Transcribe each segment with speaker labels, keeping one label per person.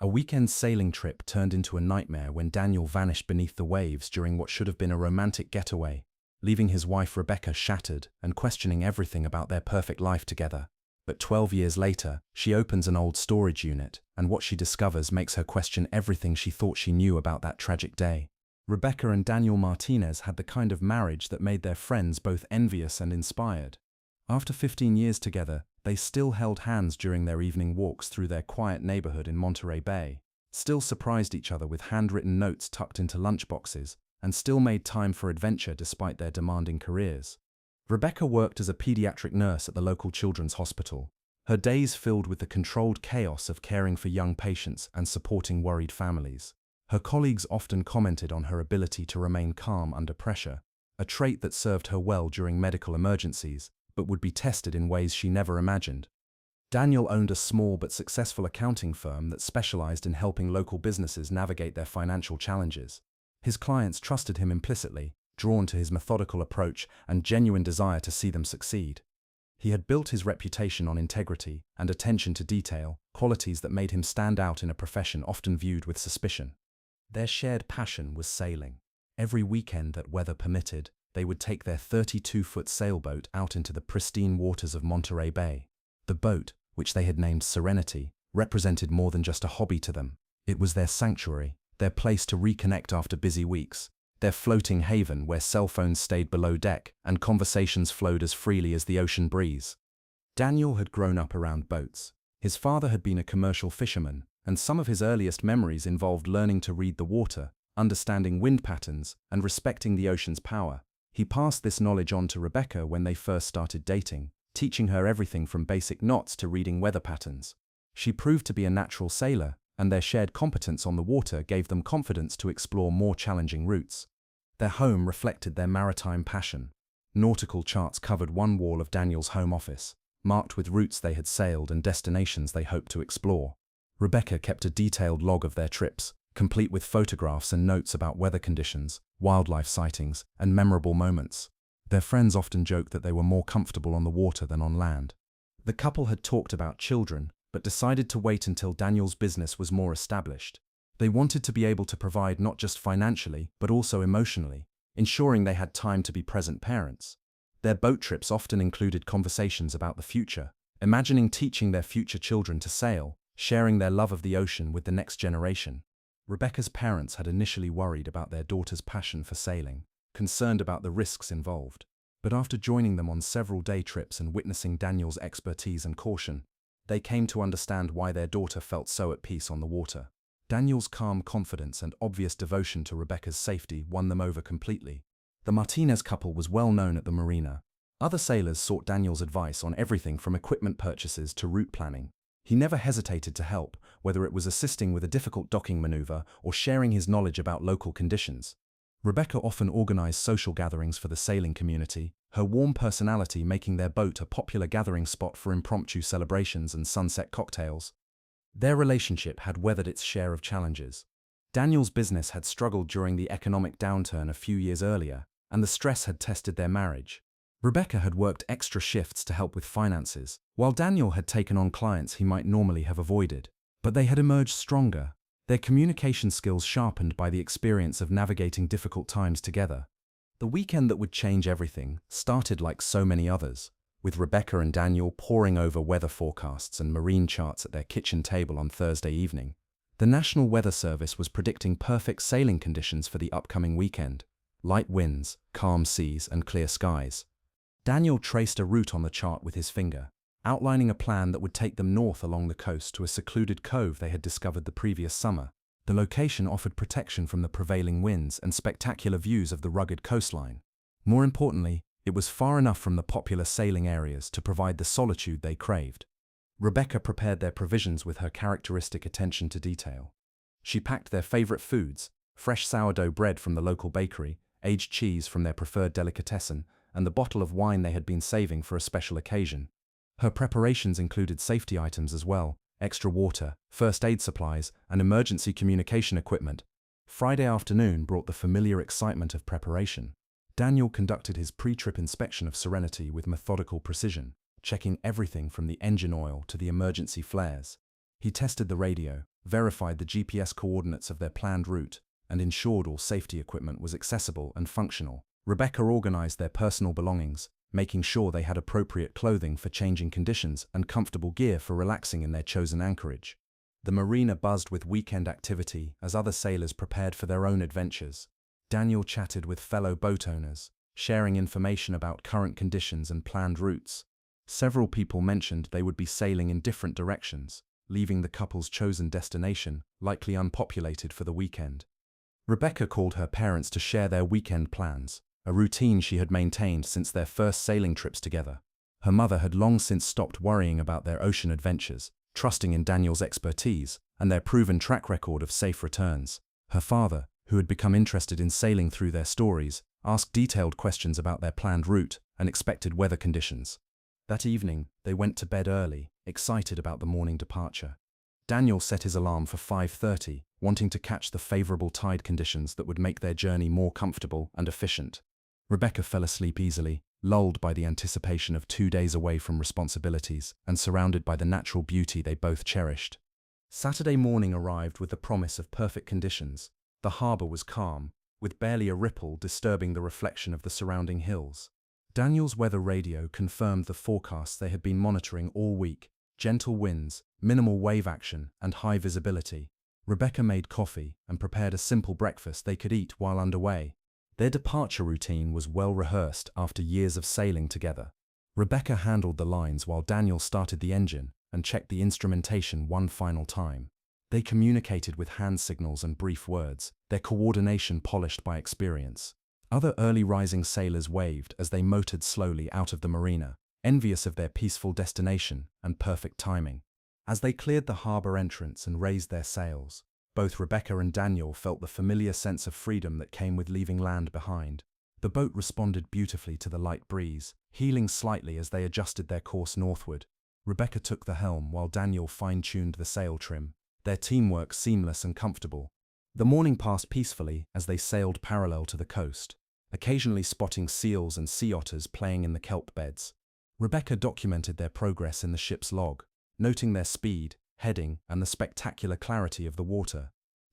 Speaker 1: A weekend sailing trip turned into a nightmare when Daniel vanished beneath the waves during what should have been a romantic getaway, leaving his wife Rebecca shattered and questioning everything about their perfect life together. But 12 years later, she opens an old storage unit, and what she discovers makes her question everything she thought she knew about that tragic day. Rebecca and Daniel Martinez had the kind of marriage that made their friends both envious and inspired. After 15 years together, they still held hands during their evening walks through their quiet neighborhood in Monterey Bay, still surprised each other with handwritten notes tucked into lunchboxes, and still made time for adventure despite their demanding careers. Rebecca worked as a pediatric nurse at the local children's hospital, her days filled with the controlled chaos of caring for young patients and supporting worried families. Her colleagues often commented on her ability to remain calm under pressure, a trait that served her well during medical emergencies, but would be tested in ways she never imagined. Daniel owned a small but successful accounting firm that specialized in helping local businesses navigate their financial challenges. His clients trusted him implicitly, drawn to his methodical approach and genuine desire to see them succeed. He had built his reputation on integrity and attention to detail, qualities that made him stand out in a profession often viewed with suspicion. Their shared passion was sailing. Every weekend that weather permitted, they would take their 32-foot sailboat out into the pristine waters of Monterey Bay. The boat, which they had named Serenity, represented more than just a hobby to them. It was their sanctuary, their place to reconnect after busy weeks, their floating haven where cell phones stayed below deck and conversations flowed as freely as the ocean breeze. Daniel had grown up around boats. His father had been a commercial fisherman, and some of his earliest memories involved learning to read the water, understanding wind patterns, and respecting the ocean's power. He passed this knowledge on to Rebecca when they first started dating, teaching her everything from basic knots to reading weather patterns. She proved to be a natural sailor, and their shared competence on the water gave them confidence to explore more challenging routes. Their home reflected their maritime passion. Nautical charts covered one wall of Daniel's home office, marked with routes they had sailed and destinations they hoped to explore. Rebecca kept a detailed log of their trips, complete with photographs and notes about weather conditions, wildlife sightings, and memorable moments. Their friends often joked that they were more comfortable on the water than on land. The couple had talked about children, but decided to wait until Daniel's business was more established. They wanted to be able to provide not just financially, but also emotionally, ensuring they had time to be present parents. Their boat trips often included conversations about the future, imagining teaching their future children to sail, sharing their love of the ocean with the next generation. Rebecca's parents had initially worried about their daughter's passion for sailing, concerned about the risks involved. But after joining them on several day trips and witnessing Daniel's expertise and caution, they came to understand why their daughter felt so at peace on the water. Daniel's calm confidence and obvious devotion to Rebecca's safety won them over completely. The Martinez couple was well known at the marina. Other sailors sought Daniel's advice on everything from equipment purchases to route planning. He never hesitated to help, whether it was assisting with a difficult docking maneuver or sharing his knowledge about local conditions. Rebecca often organized social gatherings for the sailing community, her warm personality making their boat a popular gathering spot for impromptu celebrations and sunset cocktails. Their relationship had weathered its share of challenges. Daniel's business had struggled during the economic downturn a few years earlier, and the stress had tested their marriage. Rebecca had worked extra shifts to help with finances, while Daniel had taken on clients he might normally have avoided. But they had emerged stronger, their communication skills sharpened by the experience of navigating difficult times together. The weekend that would change everything started like so many others, with Rebecca and Daniel poring over weather forecasts and marine charts at their kitchen table on Thursday evening. The National Weather Service was predicting perfect sailing conditions for the upcoming weekend: light winds, calm seas, and clear skies. Daniel traced a route on the chart with his finger, outlining a plan that would take them north along the coast to a secluded cove they had discovered the previous summer. The location offered protection from the prevailing winds and spectacular views of the rugged coastline. More importantly, it was far enough from the popular sailing areas to provide the solitude they craved. Rebecca prepared their provisions with her characteristic attention to detail. She packed their favorite foods: fresh sourdough bread from the local bakery, aged cheese from their preferred delicatessen, and the bottle of wine they had been saving for a special occasion. Her preparations included safety items as well: extra water, first aid supplies, and emergency communication equipment. Friday afternoon brought the familiar excitement of preparation. Daniel conducted his pre-trip inspection of Serenity with methodical precision, checking everything from the engine oil to the emergency flares. He tested the radio, verified the GPS coordinates of their planned route, and ensured all safety equipment was accessible and functional. Rebecca organized their personal belongings, making sure they had appropriate clothing for changing conditions and comfortable gear for relaxing in their chosen anchorage. The marina buzzed with weekend activity as other sailors prepared for their own adventures. Daniel chatted with fellow boat owners, sharing information about current conditions and planned routes. Several people mentioned they would be sailing in different directions, leaving the couple's chosen destination likely unpopulated for the weekend. Rebecca called her parents to share their weekend plans, a routine she had maintained since their first sailing trips together. Her mother had long since stopped worrying about their ocean adventures, trusting in Daniel's expertise and their proven track record of safe returns. Her father, who had become interested in sailing through their stories, asked detailed questions about their planned route and expected weather conditions. That evening, they went to bed early, excited about the morning departure. Daniel set his alarm for 5:30, wanting to catch the favorable tide conditions that would make their journey more comfortable and efficient. Rebecca fell asleep easily, lulled by the anticipation of 2 days away from responsibilities and surrounded by the natural beauty they both cherished. Saturday morning arrived with the promise of perfect conditions. The harbor was calm, with barely a ripple disturbing the reflection of the surrounding hills. Daniel's weather radio confirmed the forecasts they had been monitoring all week: gentle winds, minimal wave action, and high visibility. Rebecca made coffee and prepared a simple breakfast they could eat while underway. Their departure routine was well rehearsed after years of sailing together. Rebecca handled the lines while Daniel started the engine and checked the instrumentation one final time. They communicated with hand signals and brief words, their coordination polished by experience. Other early rising sailors waved as they motored slowly out of the marina, envious of their peaceful destination and perfect timing. As they cleared the harbor entrance and raised their sails, both Rebecca and Daniel felt the familiar sense of freedom that came with leaving land behind. The boat responded beautifully to the light breeze, heeling slightly as they adjusted their course northward. Rebecca took the helm while Daniel fine-tuned the sail trim, their teamwork seamless and comfortable. The morning passed peacefully as they sailed parallel to the coast, occasionally spotting seals and sea otters playing in the kelp beds. Rebecca documented their progress in the ship's log, noting their speed, heading, and the spectacular clarity of the water.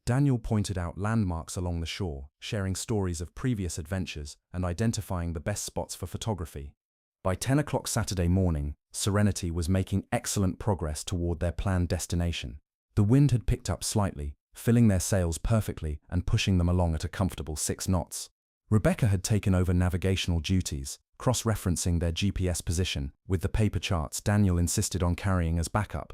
Speaker 1: Daniel pointed out landmarks along the shore, sharing stories of previous adventures and identifying the best spots for photography. By 10 o'clock Saturday morning, Serenity was making excellent progress toward their planned destination. The wind had picked up slightly, filling their sails perfectly and pushing them along at a comfortable 6 knots. Rebecca had taken over navigational duties, cross-referencing their GPS position with the paper charts Daniel insisted on carrying as backup.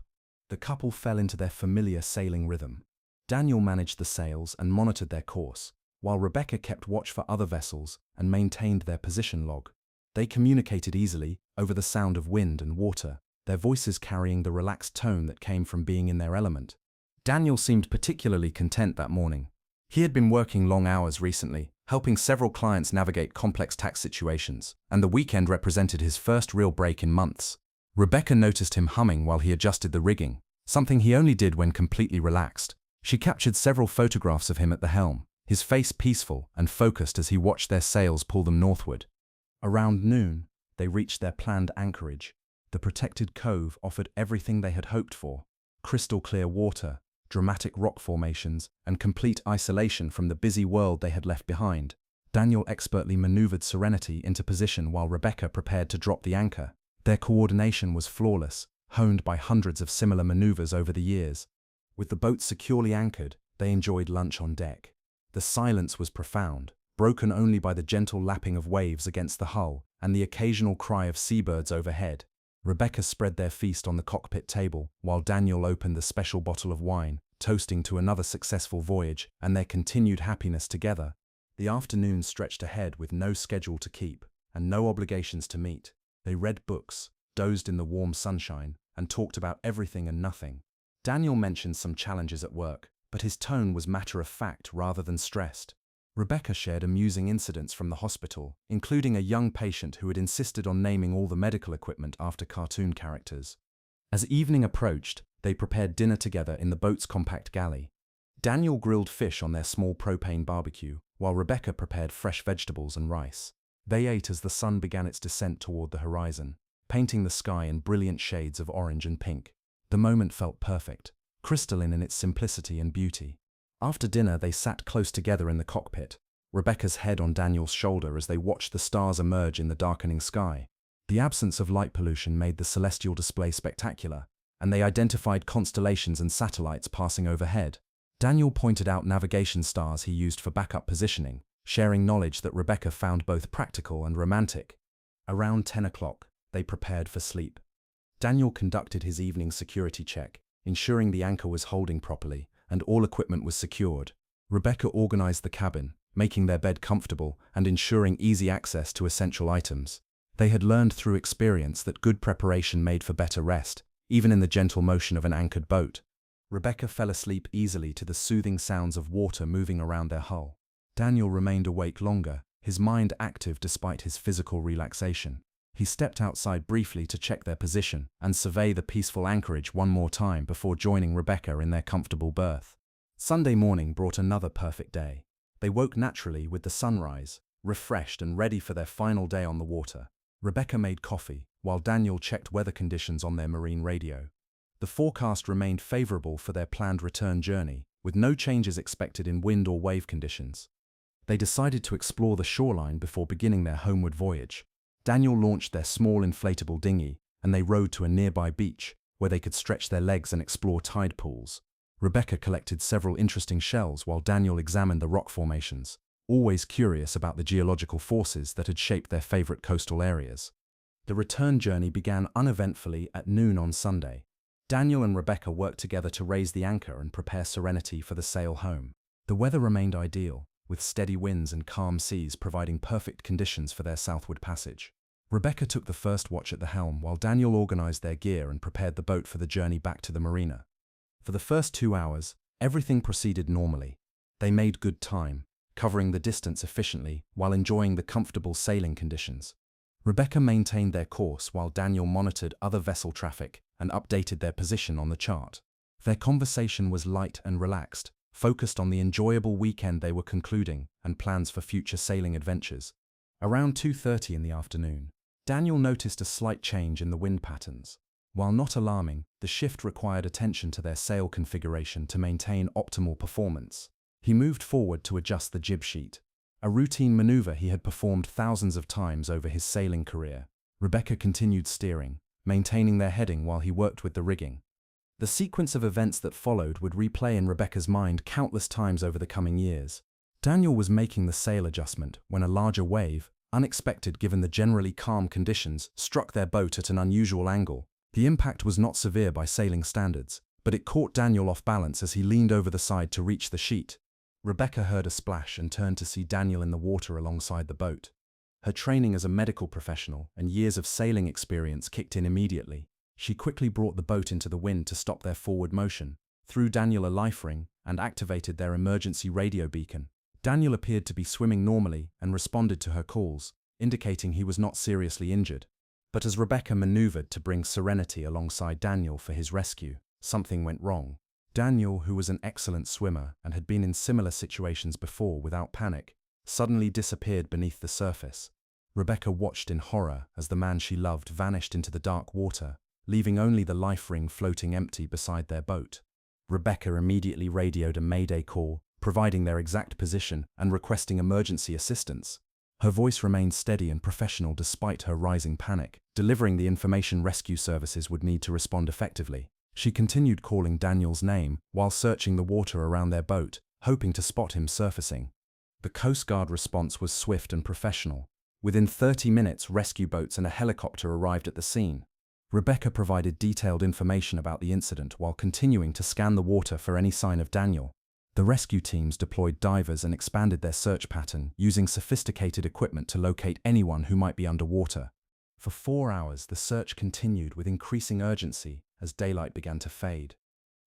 Speaker 1: The couple fell into their familiar sailing rhythm. Daniel managed the sails and monitored their course, while Rebecca kept watch for other vessels and maintained their position log. They communicated easily, over the sound of wind and water, their voices carrying the relaxed tone that came from being in their element. Daniel seemed particularly content that morning. He had been working long hours recently, helping several clients navigate complex tax situations, and the weekend represented his first real break in months. Rebecca noticed him humming while he adjusted the rigging, something he only did when completely relaxed. She captured several photographs of him at the helm, his face peaceful and focused as he watched their sails pull them northward. Around noon, they reached their planned anchorage. The protected cove offered everything they had hoped for: crystal clear water, dramatic rock formations, and complete isolation from the busy world they had left behind. Daniel expertly maneuvered Serenity into position while Rebecca prepared to drop the anchor. Their coordination was flawless, honed by hundreds of similar maneuvers over the years. With the boat securely anchored, they enjoyed lunch on deck. The silence was profound, broken only by the gentle lapping of waves against the hull and the occasional cry of seabirds overhead. Rebecca spread their feast on the cockpit table, while Daniel opened the special bottle of wine, toasting to another successful voyage and their continued happiness together. The afternoon stretched ahead with no schedule to keep and no obligations to meet. They read books, dozed in the warm sunshine, and talked about everything and nothing. Daniel mentioned some challenges at work, but his tone was matter-of-fact rather than stressed. Rebecca shared amusing incidents from the hospital, including a young patient who had insisted on naming all the medical equipment after cartoon characters. As evening approached, they prepared dinner together in the boat's compact galley. Daniel grilled fish on their small propane barbecue, while Rebecca prepared fresh vegetables and rice. They ate as the sun began its descent toward the horizon, painting the sky in brilliant shades of orange and pink. The moment felt perfect. crystalline in its simplicity and beauty. After dinner, they sat close together in the cockpit, Rebecca's head on Daniel's shoulder as they watched the stars emerge in the darkening sky. The absence of light pollution made the celestial display spectacular, and they identified constellations and satellites passing overhead. Daniel pointed out navigation stars he used for backup positioning, sharing knowledge that Rebecca found both practical and romantic. Around 10 o'clock, they prepared for sleep. Daniel conducted his evening security check, ensuring the anchor was holding properly and all equipment was secured. Rebecca organized the cabin, making their bed comfortable and ensuring easy access to essential items. They had learned through experience that good preparation made for better rest, even in the gentle motion of an anchored boat. Rebecca fell asleep easily to the soothing sounds of water moving around their hull. Daniel remained awake longer, his mind active despite his physical relaxation. He stepped outside briefly to check their position and survey the peaceful anchorage one more time before joining Rebecca in their comfortable berth. Sunday morning brought another perfect day. They woke naturally with the sunrise, refreshed and ready for their final day on the water. Rebecca made coffee, while Daniel checked weather conditions on their marine radio. The forecast remained favorable for their planned return journey, with no changes expected in wind or wave conditions. They decided to explore the shoreline before beginning their homeward voyage. Daniel launched their small inflatable dinghy, and they rowed to a nearby beach, where they could stretch their legs and explore tide pools. Rebecca collected several interesting shells while Daniel examined the rock formations, always curious about the geological forces that had shaped their favorite coastal areas. The return journey began uneventfully at noon on Sunday. Daniel and Rebecca worked together to raise the anchor and prepare Serenity for the sail home. The weather remained ideal, with steady winds and calm seas providing perfect conditions for their southward passage. Rebecca took the first watch at the helm while Daniel organized their gear and prepared the boat for the journey back to the marina. For the first 2 hours, everything proceeded normally. They made good time, covering the distance efficiently while enjoying the comfortable sailing conditions. Rebecca maintained their course while Daniel monitored other vessel traffic and updated their position on the chart. Their conversation was light and relaxed, focused on the enjoyable weekend they were concluding and plans for future sailing adventures. Around 2:30 in the afternoon, Daniel noticed a slight change in the wind patterns. While not alarming, the shift required attention to their sail configuration to maintain optimal performance. He moved forward to adjust the jib sheet, a routine maneuver he had performed thousands of times over his sailing career. Rebecca continued steering, maintaining their heading while he worked with the rigging. The sequence of events that followed would replay in Rebecca's mind countless times over the coming years. Daniel was making the sail adjustment when a larger wave, unexpected given the generally calm conditions, struck their boat at an unusual angle. The impact was not severe by sailing standards, but it caught Daniel off balance as he leaned over the side to reach the sheet. Rebecca heard a splash and turned to see Daniel in the water alongside the boat. Her training as a medical professional and years of sailing experience kicked in immediately. She quickly brought the boat into the wind to stop their forward motion, threw Daniel a life ring, and activated their emergency radio beacon. Daniel appeared to be swimming normally and responded to her calls, indicating he was not seriously injured. But as Rebecca maneuvered to bring Serenity alongside Daniel for his rescue, something went wrong. Daniel, who was an excellent swimmer and had been in similar situations before without panic, suddenly disappeared beneath the surface. Rebecca watched in horror as the man she loved vanished into the dark water, leaving only the life ring floating empty beside their boat. Rebecca immediately radioed a mayday call, providing their exact position and requesting emergency assistance. Her voice remained steady and professional despite her rising panic, delivering the information rescue services would need to respond effectively. She continued calling Daniel's name while searching the water around their boat, hoping to spot him surfacing. The Coast Guard response was swift and professional. Within 30 minutes, rescue boats and a helicopter arrived at the scene. Rebecca provided detailed information about the incident while continuing to scan the water for any sign of Daniel. The rescue teams deployed divers and expanded their search pattern, using sophisticated equipment to locate anyone who might be underwater. For 4 hours, the search continued with increasing urgency as daylight began to fade.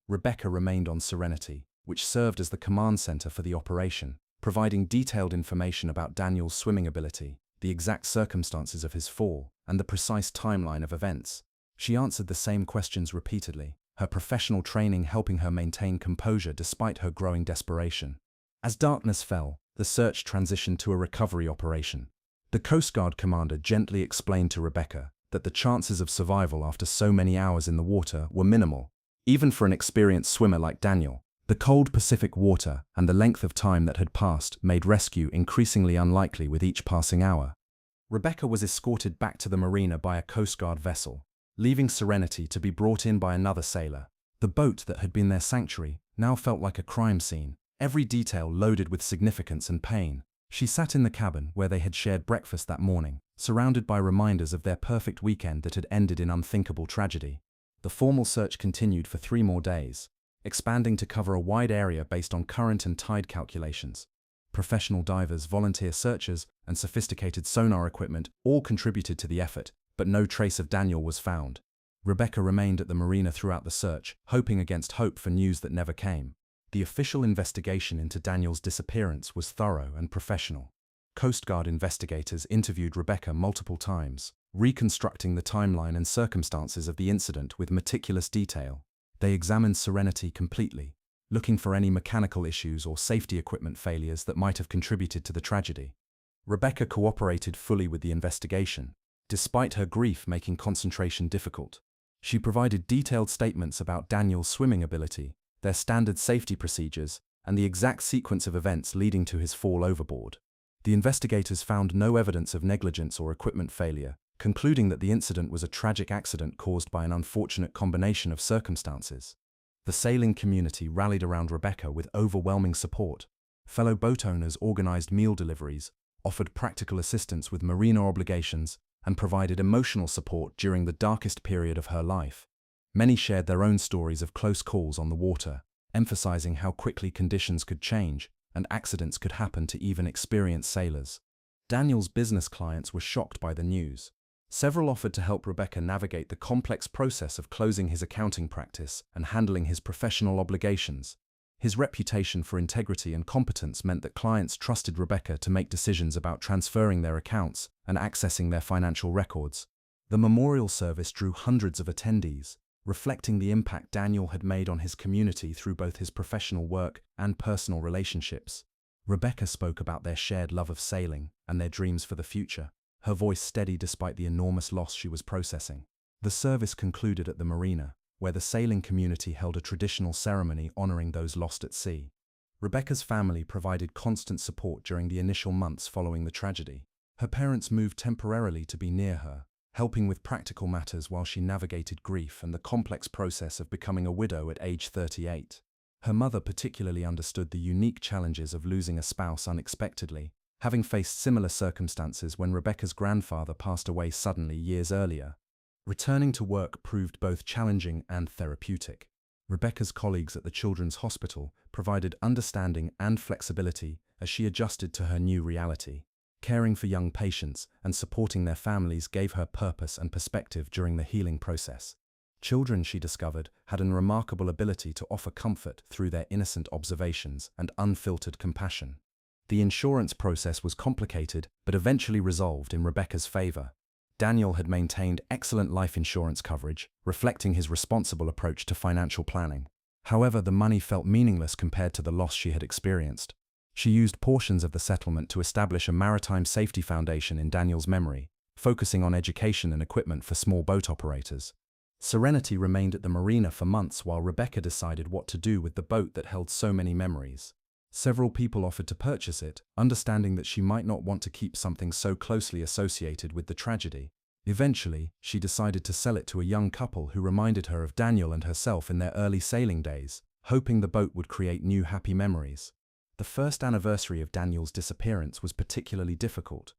Speaker 1: Rebecca remained on Serenity, which served as the command center for the operation, providing detailed information about Daniel's swimming ability, the exact circumstances of his fall, and the precise timeline of events. She answered the same questions repeatedly, her professional training helping her maintain composure despite her growing desperation. As darkness fell, the search transitioned to a recovery operation. The Coast Guard commander gently explained to Rebecca that the chances of survival after so many hours in the water were minimal. even for an experienced swimmer like Daniel. The cold Pacific water and the length of time that had passed made rescue increasingly unlikely with each passing hour. Rebecca was escorted back to the marina by a Coast Guard vessel, leaving Serenity to be brought in by another sailor. The boat that had been their sanctuary now felt like a crime scene, every detail loaded with significance and pain. She sat in the cabin where they had shared breakfast that morning, surrounded by reminders of their perfect weekend that had ended in unthinkable tragedy. The formal search continued for 3 more days, expanding to cover a wide area based on current and tide calculations. Professional divers, volunteer searchers, and sophisticated sonar equipment all contributed to the effort, but no trace of Daniel was found. Rebecca remained at the marina throughout the search, hoping against hope for news that never came. The official investigation into Daniel's disappearance was thorough and professional. Coast Guard investigators interviewed Rebecca multiple times, reconstructing the timeline and circumstances of the incident with meticulous detail. They examined Serenity completely, looking for any mechanical issues or safety equipment failures that might have contributed to the tragedy. Rebecca cooperated fully with the investigation, despite her grief making concentration difficult. She provided detailed statements about Daniel's swimming ability, their standard safety procedures, and the exact sequence of events leading to his fall overboard. The investigators found no evidence of negligence or equipment failure, concluding that the incident was a tragic accident caused by an unfortunate combination of circumstances. The sailing community rallied around Rebecca with overwhelming support. Fellow boat owners organized meal deliveries, offered practical assistance with marina obligations, and provided emotional support during the darkest period of her life. Many shared their own stories of close calls on the water, emphasizing how quickly conditions could change and accidents could happen to even experienced sailors. Daniel's business clients were shocked by the news. Several offered to help Rebecca navigate the complex process of closing his accounting practice and handling his professional obligations. His reputation for integrity and competence meant that clients trusted Rebecca to make decisions about transferring their accounts and accessing their financial records. The memorial service drew hundreds of attendees, reflecting the impact Daniel had made on his community through both his professional work and personal relationships. Rebecca spoke about their shared love of sailing and their dreams for the future, her voice steady despite the enormous loss she was processing. The service concluded at the marina, where the sailing community held a traditional ceremony honoring those lost at sea. Rebecca's family provided constant support during the initial months following the tragedy. Her parents moved temporarily to be near her, helping with practical matters while she navigated grief and the complex process of becoming a widow at age 38. Her mother particularly understood the unique challenges of losing a spouse unexpectedly, having faced similar circumstances when Rebecca's grandfather passed away suddenly years earlier. Returning to work proved both challenging and therapeutic. Rebecca's colleagues at the Children's Hospital provided understanding and flexibility as she adjusted to her new reality. Caring for young patients and supporting their families gave her purpose and perspective during the healing process. Children, she discovered, had a remarkable ability to offer comfort through their innocent observations and unfiltered compassion. The insurance process was complicated, but eventually resolved in Rebecca's favor. Daniel had maintained excellent life insurance coverage, reflecting his responsible approach to financial planning. However, the money felt meaningless compared to the loss she had experienced. She used portions of the settlement to establish a maritime safety foundation in Daniel's memory, focusing on education and equipment for small boat operators. Serenity remained at the marina for months while Rebecca decided what to do with the boat that held so many memories. Several people offered to purchase it, understanding that she might not want to keep something so closely associated with the tragedy. Eventually, she decided to sell it to a young couple who reminded her of Daniel and herself in their early sailing days, hoping the boat would create new happy memories. The first anniversary of Daniel's disappearance was particularly difficult.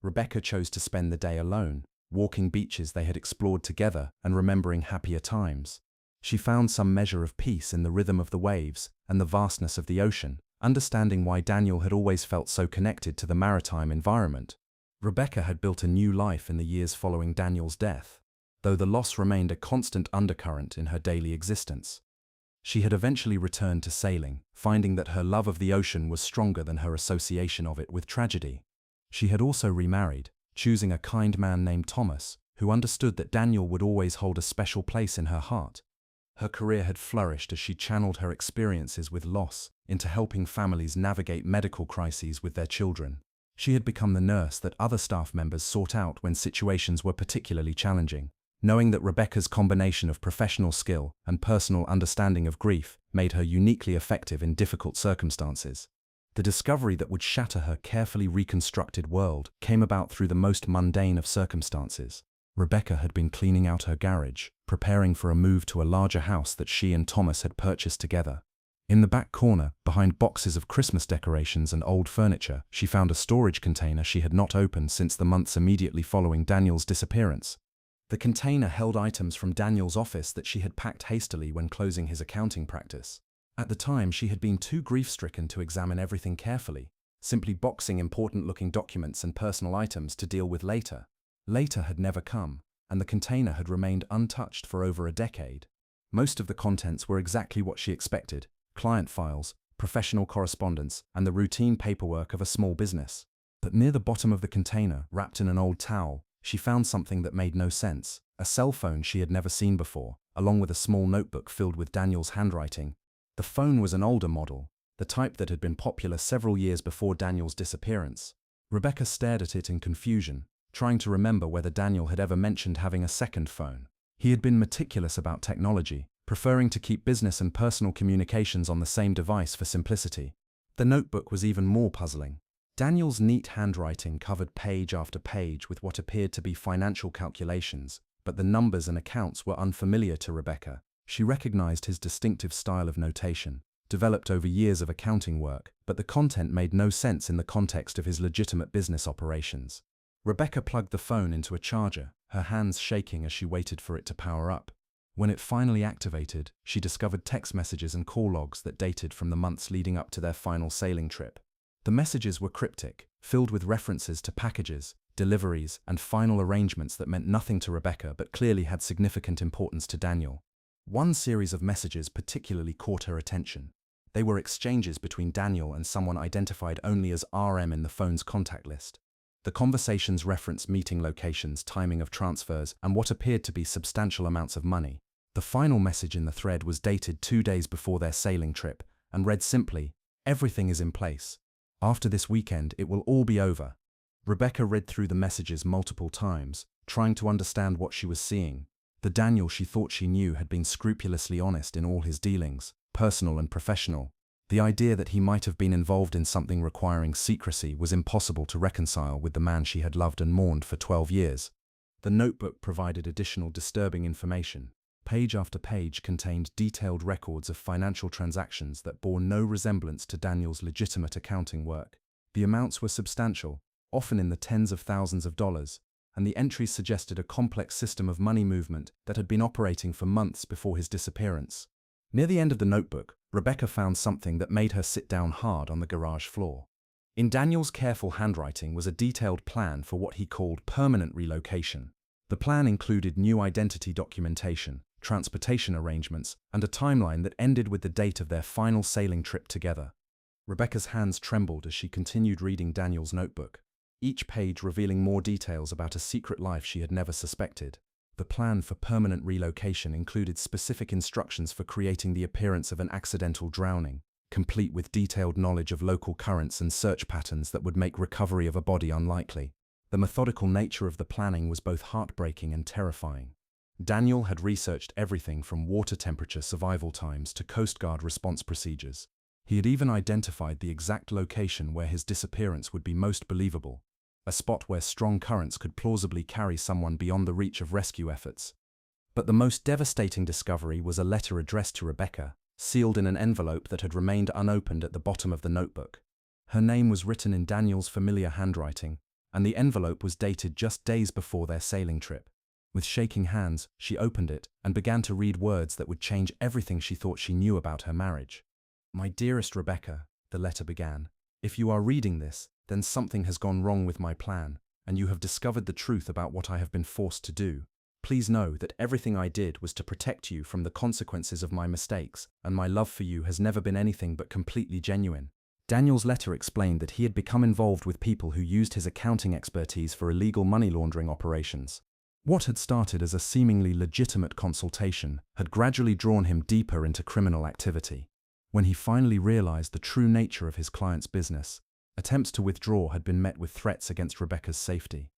Speaker 1: Rebecca chose to spend the day alone, walking beaches they had explored together and remembering happier times. She found some measure of peace in the rhythm of the waves and the vastness of the ocean, understanding why Daniel had always felt so connected to the maritime environment. Rebecca had built a new life in the years following Daniel's death, though the loss remained a constant undercurrent in her daily existence. She had eventually returned to sailing, finding that her love of the ocean was stronger than her association of it with tragedy. She had also remarried, choosing a kind man named Thomas, who understood that Daniel would always hold a special place in her heart. Her career had flourished as she channeled her experiences with loss into helping families navigate medical crises with their children. She had become the nurse that other staff members sought out when situations were particularly challenging. knowing that Rebecca's combination of professional skill and personal understanding of grief made her uniquely effective in difficult circumstances. The discovery that would shatter her carefully reconstructed world came about through the most mundane of circumstances. Rebecca had been cleaning out her garage, preparing for a move to a larger house that she and Thomas had purchased together. In the back corner, behind boxes of Christmas decorations and old furniture, she found a storage container she had not opened since the months immediately following Daniel's disappearance. The container held items from Daniel's office that she had packed hastily when closing his accounting practice. At the time, she had been too grief-stricken to examine everything carefully, simply boxing important-looking documents and personal items to deal with later. Later had never come, and the container had remained untouched for over a decade. Most of the contents were exactly what she expected: client files, professional correspondence, and the routine paperwork of a small business. But near the bottom of the container, wrapped in an old towel, she found something that made no sense: a cell phone she had never seen before, along with a small notebook filled with Daniel's handwriting. The phone was an older model, the type that had been popular several years before Daniel's disappearance. Rebecca stared at it in confusion, trying to remember whether Daniel had ever mentioned having a second phone. He had been meticulous about technology, preferring to keep business and personal communications on the same device for simplicity. The notebook was even more puzzling. Daniel's neat handwriting covered page after page with what appeared to be financial calculations, but the numbers and accounts were unfamiliar to Rebecca. She recognized his distinctive style of notation, developed over years of accounting work, but the content made no sense in the context of his legitimate business operations. Rebecca plugged the phone into a charger, her hands shaking as she waited for it to power up. When it finally activated, she discovered text messages and call logs that dated from the months leading up to their final sailing trip. The messages were cryptic, filled with references to packages, deliveries, and final arrangements that meant nothing to Rebecca but clearly had significant importance to Daniel. One series of messages particularly caught her attention. They were exchanges between Daniel and someone identified only as RM in the phone's contact list. The conversations referenced meeting locations, timing of transfers, and what appeared to be substantial amounts of money. The final message in the thread was dated 2 days before their sailing trip and read simply, "Everything is in place. After this weekend, it will all be over." Rebecca read through the messages multiple times, trying to understand what she was seeing. The Daniel she thought she knew had been scrupulously honest in all his dealings, personal and professional. The idea that he might have been involved in something requiring secrecy was impossible to reconcile with the man she had loved and mourned for 12 years. The notebook provided additional disturbing information. Page after page contained detailed records of financial transactions that bore no resemblance to Daniel's legitimate accounting work. The amounts were substantial, often in the tens of thousands of dollars, and the entries suggested a complex system of money movement that had been operating for months before his disappearance. Near the end of the notebook, Rebecca found something that made her sit down hard on the garage floor. In Daniel's careful handwriting was a detailed plan for what he called permanent relocation. The plan included new identity documentation, transportation arrangements, and a timeline that ended with the date of their final sailing trip together. Rebecca's hands trembled as she continued reading Daniel's notebook, each page revealing more details about a secret life she had never suspected. The plan for permanent relocation included specific instructions for creating the appearance of an accidental drowning, complete with detailed knowledge of local currents and search patterns that would make recovery of a body unlikely. The methodical nature of the planning was both heartbreaking and terrifying. Daniel had researched everything from water temperature survival times to Coast Guard response procedures. He had even identified the exact location where his disappearance would be most believable, a spot where strong currents could plausibly carry someone beyond the reach of rescue efforts. But the most devastating discovery was a letter addressed to Rebecca, sealed in an envelope that had remained unopened at the bottom of the notebook. Her name was written in Daniel's familiar handwriting, and the envelope was dated just days before their sailing trip. With shaking hands, she opened it and began to read words that would change everything she thought she knew about her marriage. "My dearest Rebecca," the letter began, "if you are reading this, then something has gone wrong with my plan, and you have discovered the truth about what I have been forced to do. Please know that everything I did was to protect you from the consequences of my mistakes, and my love for you has never been anything but completely genuine." Daniel's letter explained that he had become involved with people who used his accounting expertise for illegal money laundering operations. What had started as a seemingly legitimate consultation had gradually drawn him deeper into criminal activity. When he finally realized the true nature of his client's business, attempts to withdraw had been met with threats against Rebecca's safety.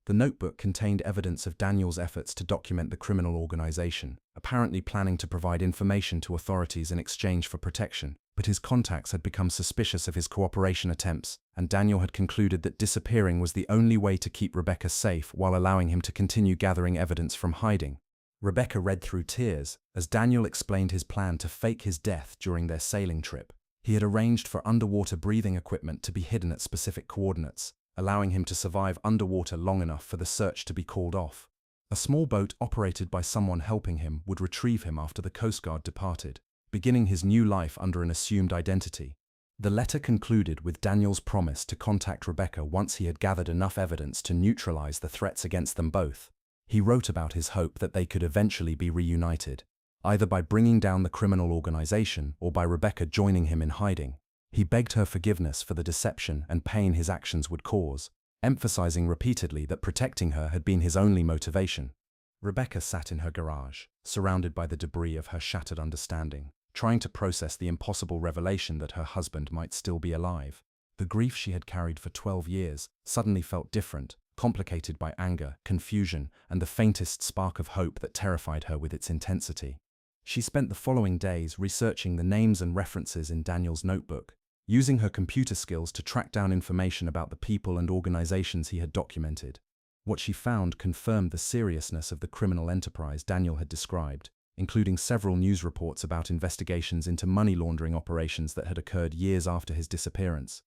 Speaker 1: The notebook contained evidence of Daniel's efforts to document the criminal organization, apparently planning to provide information to authorities in exchange for protection. But his contacts had become suspicious of his cooperation attempts, and Daniel had concluded that disappearing was the only way to keep Rebecca safe while allowing him to continue gathering evidence from hiding. Rebecca read through tears as Daniel explained his plan to fake his death during their sailing trip. He had arranged for underwater breathing equipment to be hidden at specific coordinates, allowing him to survive underwater long enough for the search to be called off. A small boat operated by someone helping him would retrieve him after the Coast Guard departed, beginning his new life under an assumed identity. The letter concluded with Daniel's promise to contact Rebecca once he had gathered enough evidence to neutralize the threats against them both. He wrote about his hope that they could eventually be reunited, either by bringing down the criminal organization or by Rebecca joining him in hiding. He begged her forgiveness for the deception and pain his actions would cause, emphasizing repeatedly that protecting her had been his only motivation. Rebecca sat in her garage, surrounded by the debris of her shattered understanding, trying to process the impossible revelation that her husband might still be alive. The grief she had carried for 12 years suddenly felt different, complicated by anger, confusion, and the faintest spark of hope that terrified her with its intensity. She spent the following days researching the names and references in Daniel's notebook, using her computer skills to track down information about the people and organizations he had documented. What she found confirmed the seriousness of the criminal enterprise Daniel had described, including several news reports about investigations into money laundering operations that had occurred years after his disappearance.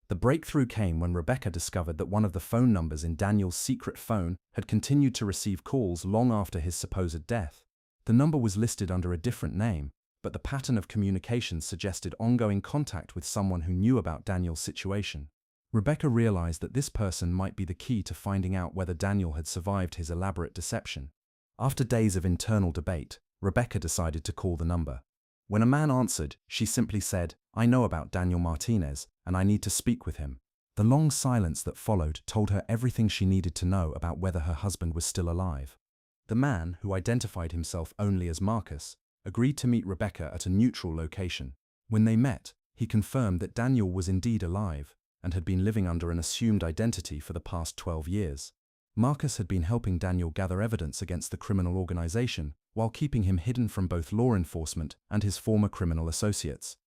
Speaker 1: The breakthrough came when Rebecca discovered that one of the phone numbers in Daniel's secret phone had continued to receive calls long after his supposed death. The number was listed under a different name, but the pattern of communications suggested ongoing contact with someone who knew about Daniel's situation. Rebecca realized that this person might be the key to finding out whether Daniel had survived his elaborate deception. After days of internal debate, Rebecca decided to call the number. When a man answered, she simply said, "I know about Daniel Martinez, and I need to speak with him." The long silence that followed told her everything she needed to know about whether her husband was still alive. The man, who identified himself only as Marcus, agreed to meet Rebecca at a neutral location. When they met, he confirmed that Daniel was indeed alive and had been living under an assumed identity for the past 12 years. Marcus had been helping Daniel gather evidence against the criminal organization while keeping him hidden from both law enforcement and his former criminal associates.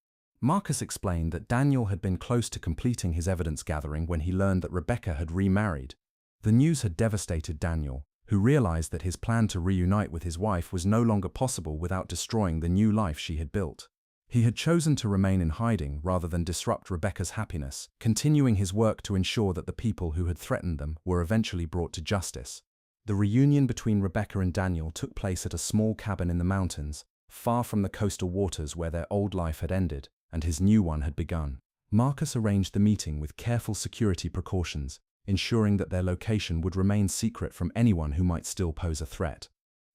Speaker 1: Marcus explained that Daniel had been close to completing his evidence gathering when he learned that Rebecca had remarried. The news had devastated Daniel, who realized that his plan to reunite with his wife was no longer possible without destroying the new life she had built. He had chosen to remain in hiding rather than disrupt Rebecca's happiness, continuing his work to ensure that the people who had threatened them were eventually brought to justice. The reunion between Rebecca and Daniel took place at a small cabin in the mountains, far from the coastal waters where their old life had ended and his new one had begun. Marcus arranged the meeting with careful security precautions, ensuring that their location would remain secret from anyone who might still pose a threat.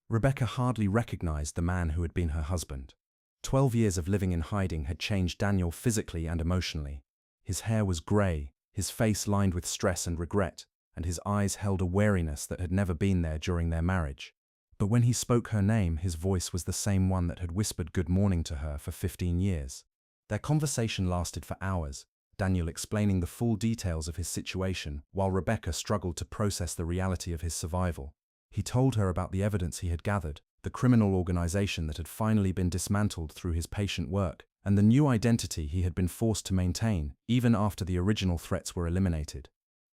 Speaker 1: Rebecca hardly recognized the man who had been her husband. 12 years of living in hiding had changed Daniel physically and emotionally. His hair was gray, his face lined with stress and regret, and his eyes held a wariness that had never been there during their marriage. But when he spoke her name, his voice was the same one that had whispered good morning to her for 15 years. Their conversation lasted for hours, Daniel explaining the full details of his situation, while Rebecca struggled to process the reality of his survival. He told her about the evidence he had gathered, the criminal organization that had finally been dismantled through his patient work, and the new identity he had been forced to maintain, even after the original threats were eliminated.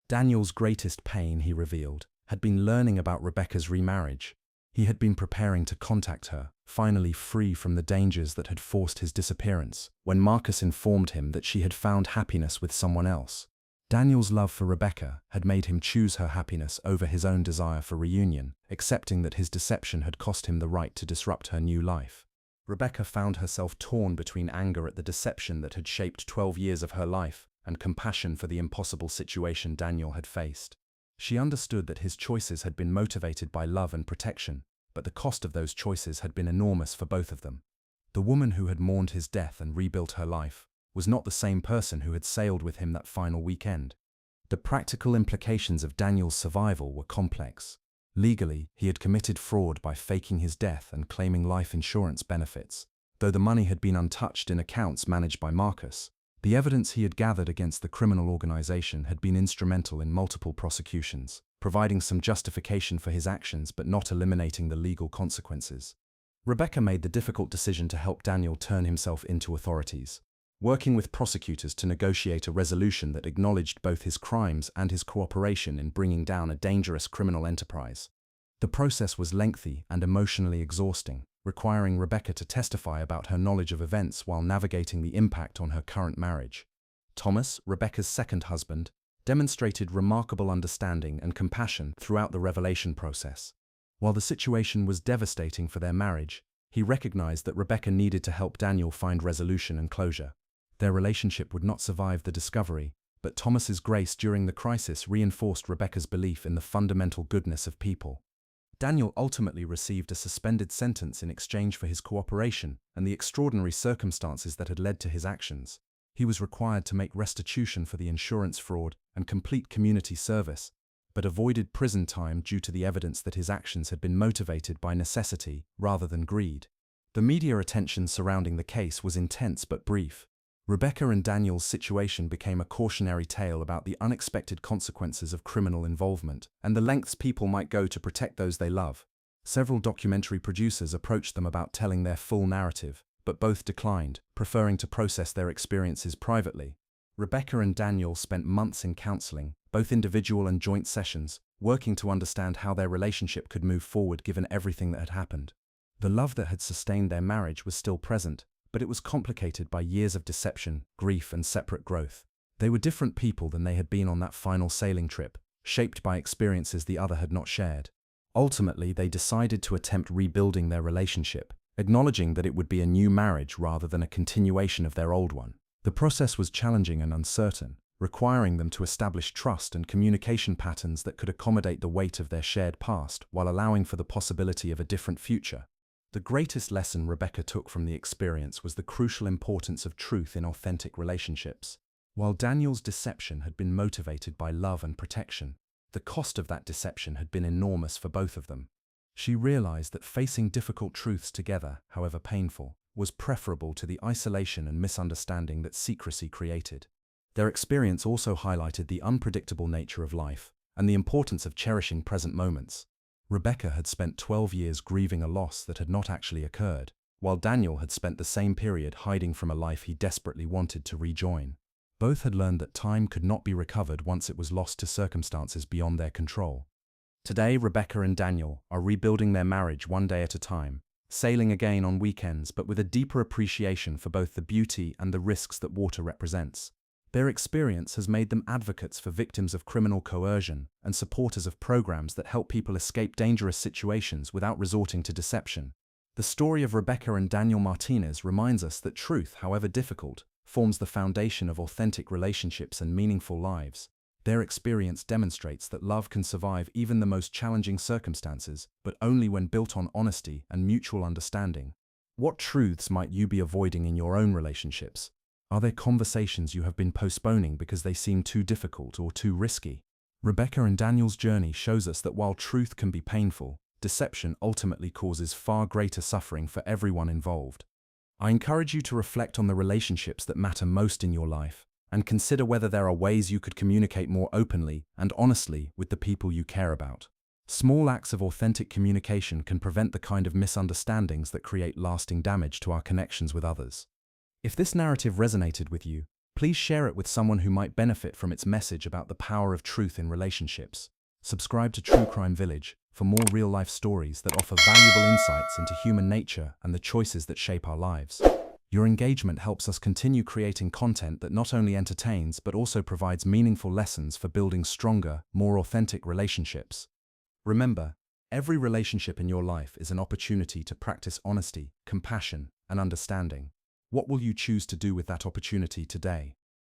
Speaker 1: Daniel's greatest pain, he revealed, had been learning about Rebecca's remarriage. He had been preparing to contact her, finally free from the dangers that had forced his disappearance, when Marcus informed him that she had found happiness with someone else. Daniel's love for Rebecca had made him choose her happiness over his own desire for reunion, accepting that his deception had cost him the right to disrupt her new life. Rebecca found herself torn between anger at the deception that had shaped 12 years of her life and compassion for the impossible situation Daniel had faced. She understood that his choices had been motivated by love and protection, but the cost of those choices had been enormous for both of them. The woman who had mourned his death and rebuilt her life was not the same person who had sailed with him that final weekend. The practical implications of Daniel's survival were complex. Legally, he had committed fraud by faking his death and claiming life insurance benefits, though the money had been untouched in accounts managed by Marcus. The evidence he had gathered against the criminal organization had been instrumental in multiple prosecutions. providing some justification for his actions but not eliminating the legal consequences. Rebecca made the difficult decision to help Daniel turn himself into authorities, working with prosecutors to negotiate a resolution that acknowledged both his crimes and his cooperation in bringing down a dangerous criminal enterprise. The process was lengthy and emotionally exhausting, requiring Rebecca to testify about her knowledge of events while navigating the impact on her current marriage. Thomas, Rebecca's second husband, demonstrated remarkable understanding and compassion throughout the revelation process. While the situation was devastating for their marriage, he recognized that Rebecca needed to help Daniel find resolution and closure. Their relationship would not survive the discovery, but Thomas's grace during the crisis reinforced Rebecca's belief in the fundamental goodness of people. Daniel ultimately received a suspended sentence in exchange for his cooperation and the extraordinary circumstances that had led to his actions. He was required to make restitution for the insurance fraud and complete community service, but avoided prison time due to the evidence that his actions had been motivated by necessity rather than greed. The media attention surrounding the case was intense but brief. Rebecca and Daniel's situation became a cautionary tale about the unexpected consequences of criminal involvement and the lengths people might go to protect those they love. Several documentary producers approached them about telling their full narrative, but both declined, preferring to process their experiences privately. Rebecca and Daniel spent months in counseling, both individual and joint sessions, working to understand how their relationship could move forward given everything that had happened. The love that had sustained their marriage was still present, but it was complicated by years of deception, grief, and separate growth. They were different people than they had been on that final sailing trip, shaped by experiences the other had not shared. Ultimately, they decided to attempt rebuilding their relationship, acknowledging that it would be a new marriage rather than a continuation of their old one. The process was challenging and uncertain, requiring them to establish trust and communication patterns that could accommodate the weight of their shared past while allowing for the possibility of a different future. The greatest lesson Rebecca took from the experience was the crucial importance of truth in authentic relationships. While Daniel's deception had been motivated by love and protection, the cost of that deception had been enormous for both of them. She realized that facing difficult truths together, however painful, was preferable to the isolation and misunderstanding that secrecy created. Their experience also highlighted the unpredictable nature of life and the importance of cherishing present moments. Rebecca had spent 12 years grieving a loss that had not actually occurred, while Daniel had spent the same period hiding from a life he desperately wanted to rejoin. Both had learned that time could not be recovered once it was lost to circumstances beyond their control. Today, Rebecca and Daniel are rebuilding their marriage one day at a time, sailing again on weekends but with a deeper appreciation for both the beauty and the risks that water represents. Their experience has made them advocates for victims of criminal coercion and supporters of programs that help people escape dangerous situations without resorting to deception. The story of Rebecca and Daniel Martinez reminds us that truth, however difficult, forms the foundation of authentic relationships and meaningful lives. Their experience demonstrates that love can survive even the most challenging circumstances, but only when built on honesty and mutual understanding. What truths might you be avoiding in your own relationships? Are there conversations you have been postponing because they seem too difficult or too risky? Rebecca and Daniel's journey shows us that while truth can be painful, deception ultimately causes far greater suffering for everyone involved. I encourage you to reflect on the relationships that matter most in your life and consider whether there are ways you could communicate more openly and honestly with the people you care about. Small acts of authentic communication can prevent the kind of misunderstandings that create lasting damage to our connections with others. If this narrative resonated with you, please share it with someone who might benefit from its message about the power of truth in relationships. Subscribe to True Crime Village for more real-life stories that offer valuable insights into human nature and the choices that shape our lives. Your engagement helps us continue creating content that not only entertains but also provides meaningful lessons for building stronger, more authentic relationships. Remember, every relationship in your life is an opportunity to practice honesty, compassion, and understanding. What will you choose to do with that opportunity today?